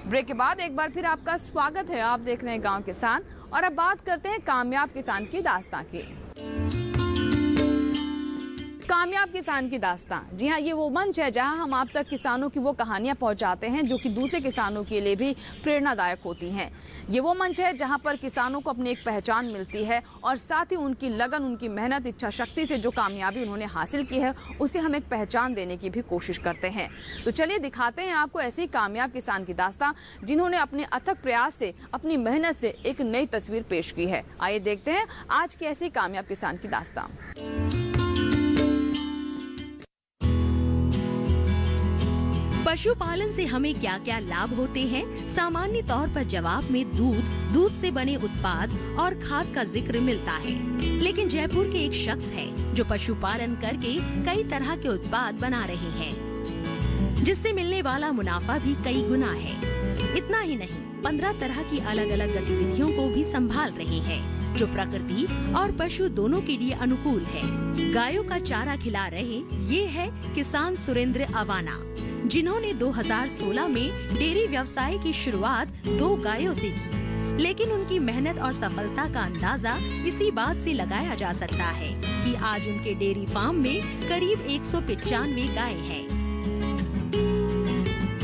Break के बाद एक बार फिर आपका स्वागत है। आप देख रहे हैं गांव किसान और अब बात करते हैं कामयाब किसान की दास्तां की। कामयाब किसान की दास्तां, जी हाँ, ये वो मंच है जहां हम आप तक किसानों की वो कहानियां पहुंचाते हैं जो कि दूसरे किसानों के लिए भी प्रेरणादायक होती हैं। ये वो मंच है जहां पर किसानों को अपनी एक पहचान मिलती है और साथ ही उनकी लगन, उनकी मेहनत, इच्छा शक्ति से जो कामयाबी उन्होंने हासिल की है उसे हम एक पहचान देने की भी कोशिश करते हैं। तो चलिए दिखाते हैं आपको ऐसे ही कामयाब किसान की दास्तां जिन्होंने अपने अथक प्रयास से, अपनी मेहनत से एक नई तस्वीर पेश की है। आइए देखते हैं आज की ऐसी कामयाब किसान की दास्तां। पशुपालन से हमें क्या क्या लाभ होते हैं? सामान्य तौर पर जवाब में दूध से बने उत्पाद और खाद का जिक्र मिलता है। लेकिन जयपुर के एक शख्स है जो पशुपालन करके कई तरह के उत्पाद बना रहे हैं, जिससे मिलने वाला मुनाफा भी कई गुना है। इतना ही नहीं, 15 तरह की अलग अलग गतिविधियों को भी संभाल रहे हैं जो प्रकृति और पशु दोनों के लिए अनुकूल है। गायों का चारा खिला रहे ये है किसान सुरेंद्र अवाना, जिन्होंने 2016 में डेयरी व्यवसाय की शुरुआत 2 गायों से की। लेकिन उनकी मेहनत और सफलता का अंदाजा इसी बात से लगाया जा सकता है कि आज उनके डेयरी फार्म में करीब 195 गायें हैं।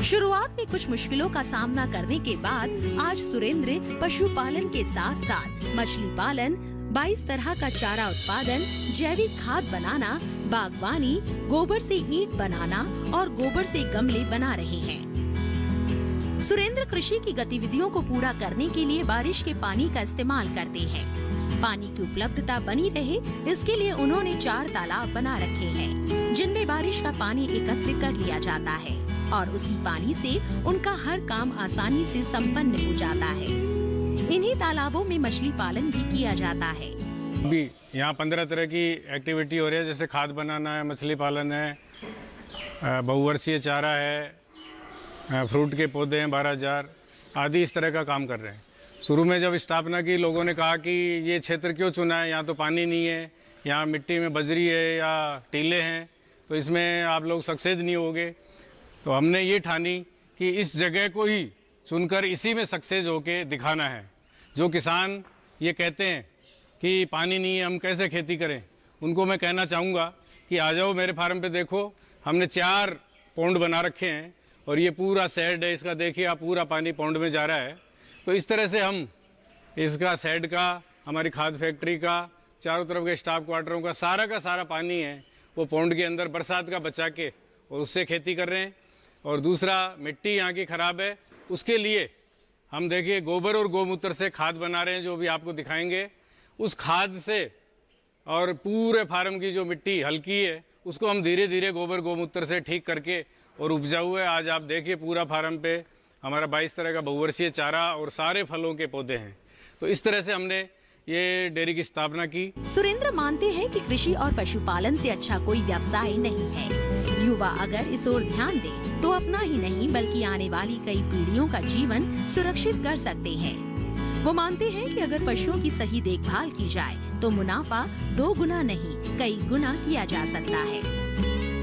शुरुआत में कुछ मुश्किलों का सामना करने के बाद आज सुरेंद्र पशुपालन के साथ साथ मछली पालन, 22 तरह का चारा उत्पादन, जैविक खाद बनाना, बागवानी, गोबर से ईंट बनाना और गोबर से गमले बना रहे हैं। सुरेंद्र कृषि की गतिविधियों को पूरा करने के लिए बारिश के पानी का इस्तेमाल करते हैं। पानी की उपलब्धता बनी रहे इसके लिए उन्होंने 4 तालाब बना रखे हैं, जिनमें बारिश का पानी एकत्र कर लिया जाता है और उसी पानी से उनका हर काम आसानी से संपन्न हो जाता है। इन्हीं तालाबों में मछली पालन भी किया जाता है। अभी यहाँ 15 तरह की एक्टिविटी हो रही है, जैसे खाद बनाना है, मछली पालन है, बहुवर्षीय चारा है, फ्रूट के पौधे हैं 12,000 आदि, इस तरह का काम कर रहे हैं। शुरू में जब स्थापना की, लोगों ने कहा कि ये क्षेत्र क्यों चुना है, यहाँ तो पानी नहीं है, यहाँ मिट्टी में बजरी है या टीले हैं, तो इसमें आप लोग सक्सेस नहीं होगे। तो हमने ये ठानी कि इस जगह को ही चुनकर इसी में सक्सेस होके दिखाना है। जो किसान ये कहते हैं कि पानी नहीं है, हम कैसे खेती करें, उनको मैं कहना चाहूँगा कि आ जाओ मेरे फार्म पे, देखो हमने 4 पौंड बना रखे हैं और ये पूरा शेड है इसका, देखिए आप, पूरा पानी पौंड में जा रहा है। तो इस तरह से हम इसका शेड का, हमारी खाद फैक्ट्री का, चारों तरफ के स्टाफ क्वार्टरों का सारा पानी है वो पौंड के अंदर बरसात का बचा के और उससे खेती कर रहे हैं। और दूसरा, मिट्टी यहाँ की ख़राब है, उसके लिए हम देखिए गोबर और गौमूत्र से खाद बना रहे हैं, जो भी आपको दिखाएंगे। उस खाद से और पूरे फार्म की जो मिट्टी हल्की है उसको हम धीरे धीरे गोबर गौमूत्र से ठीक करके और उपजाऊ है। आज आप देखिए पूरा फार्म पे हमारा 22 तरह का बहुवर्षीय चारा और सारे फलों के पौधे हैं। तो इस तरह से हमने ये डेयरी की स्थापना की। सुरेंद्र मानते हैं कि कृषि और पशुपालन से अच्छा कोई व्यवसाय नहीं है। युवा अगर इस ओर ध्यान दे तो अपना ही नहीं बल्कि आने वाली कई पीढ़ियों का जीवन सुरक्षित कर सकते हैं। वो मानते हैं कि अगर पशुओं की सही देखभाल की जाए तो मुनाफा 2 गुना नहीं कई गुना किया जा सकता है।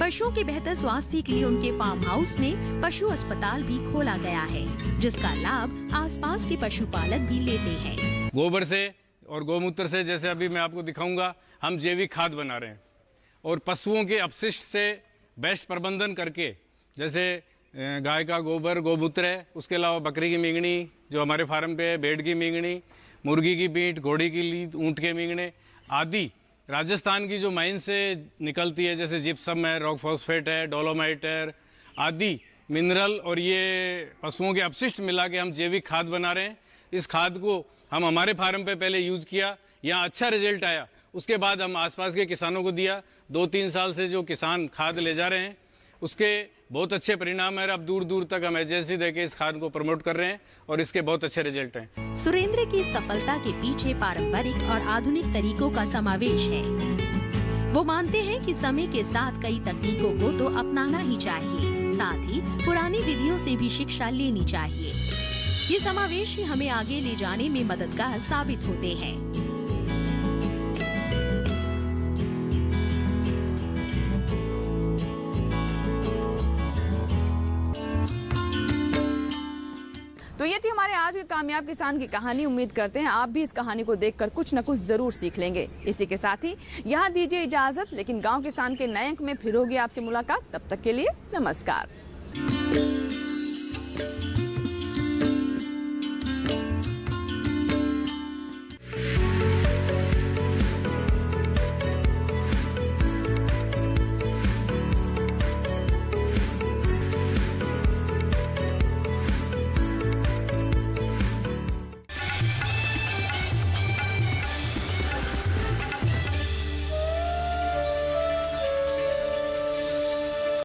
पशुओं के बेहतर स्वास्थ्य के लिए उनके फार्म हाउस में पशु अस्पताल भी खोला गया है, जिसका लाभ आसपास के पशुपालक भी लेते हैं। गोबर से और गौमूत्र से, जैसे अभी मैं आपको दिखाऊंगा, हम जैविक खाद बना रहे हैं और पशुओं के अपशिष्ट से बेस्ट प्रबंधन करके, जैसे गाय का गोबर गौमूत्र है, उसके अलावा बकरी की मींगनी जो हमारे फार्म पे है, भेड़ की मींगनी, मुर्गी की पीठ, घोड़ी की लीद, ऊँट के मींगने आदि राजस्थान की जो माइन से निकलती है, जैसे जिप्सम है, रॉक फॉस्फेट है, डोलोमाइट है आदि मिनरल, और ये पशुओं के अपशिष्ट मिला के हम जैविक खाद बना रहे हैं। इस खाद को हम हमारे फार्म पे पहले यूज़ किया, यहाँ अच्छा रिजल्ट आया, उसके बाद हम आसपास के किसानों को दिया। 2-3 साल से जो किसान खाद ले जा रहे हैं उसके बहुत अच्छे परिणाम है। अब दूर दूर तक हम एजेंसी देके इस खाद को प्रमोट कर रहे हैं और इसके बहुत अच्छे रिजल्ट हैं। सुरेंद्र की सफलता के पीछे पारंपरिक और आधुनिक तरीकों का समावेश है। वो मानते हैं कि समय के साथ कई तकनीकों को तो अपनाना ही चाहिए, साथ ही पुरानी विधियों से भी शिक्षा लेनी चाहिए। ये समावेश ही हमें आगे ले जाने में मददगार साबित होते हैं। तो ये थी हमारे आज के कामयाब किसान की कहानी। उम्मीद करते हैं आप भी इस कहानी को देखकर कुछ न कुछ जरूर सीख लेंगे। इसी के साथ ही यहाँ दीजिए इजाजत, लेकिन गांव किसान के नए अंक में फिर होगी आपसे मुलाकात। तब तक के लिए नमस्कार।